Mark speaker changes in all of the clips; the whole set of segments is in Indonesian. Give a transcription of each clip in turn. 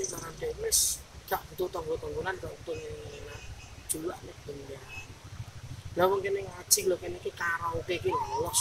Speaker 1: cara dhewe wis gak butuh tonggo-tonggonan gak butuh julak nek benda. Lah wong kene ngaji lho kene iki karaoke iki los.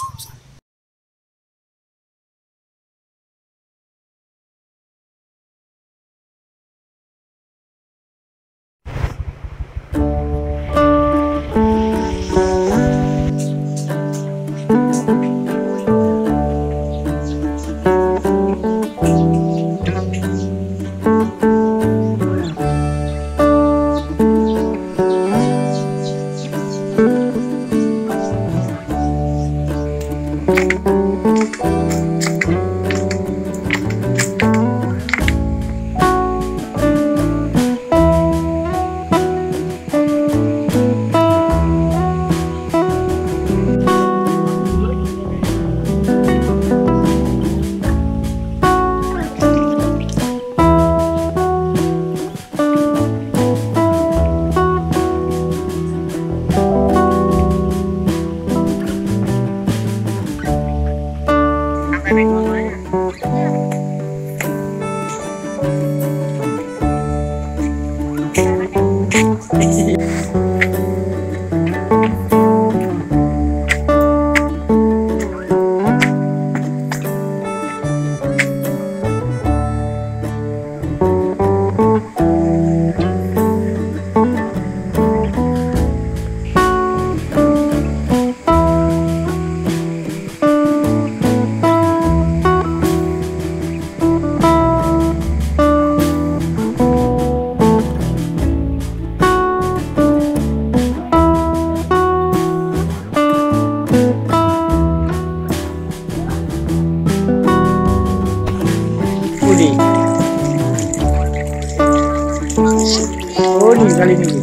Speaker 2: Kali ini.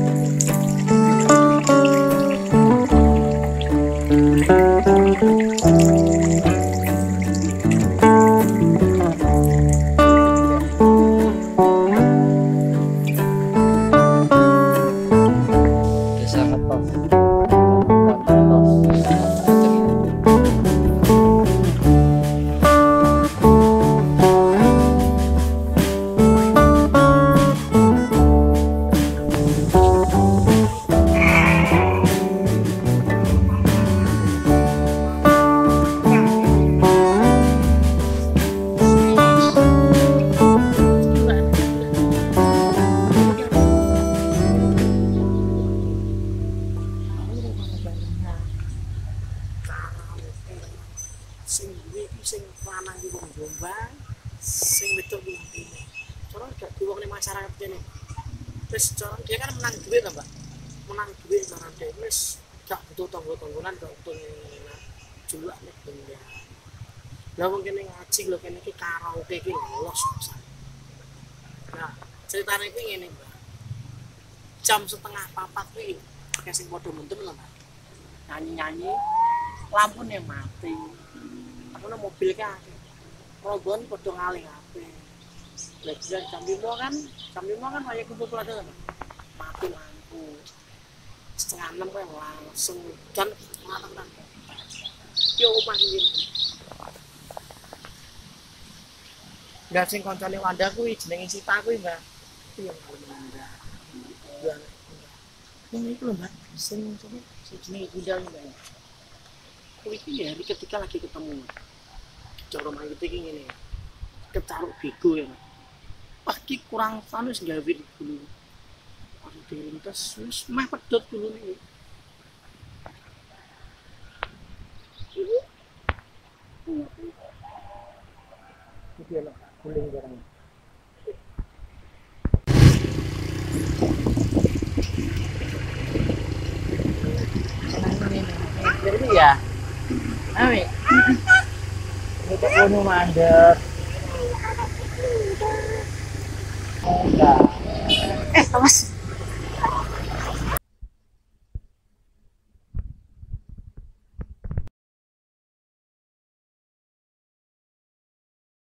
Speaker 1: Sing lanang iki wong Jombang, sing wedok iki wong Timur. Cara gak diwong ning masyarakat kene. Wis cara dia kan menang duit to, Mbak. Menang duit cara dia wis gak butuh tonggo-tonggonan, gak butuh julak nek benda. Lah wong kene ngaji lho kene iki karaoke iki los. Nah, ceritane iki ngene, Mbak. Jam setengah 4 kuwi akeh sing padha mendem lho, Mbak. Nyanyi-nyanyi, lampune mati. Ana mobil kan rombongan padha ngalih kabeh. Lek jam 5 kan kaya kumpul pada mati lampu. Setengah 6 kaya langsung kan matang-matang. Yo omah iki. Enggak sing koncone Wanda kuwi jenenge Sita kuwi, Mbak. Iya, Wanda. Ya. Ini iku lho, Mbak. Sing jenenge Bunda iki. Kuwi iki ya ketika lagi ketemu. Cara main kita gini, kecaruk bego ya, wah ki kurang sanus gawe dulu, harus dilintas, terus mah pedot dulu nih, ini lah guling jarang. Jadi ya, Ami. Kita punya mandek. Enggak.
Speaker 3: Awas.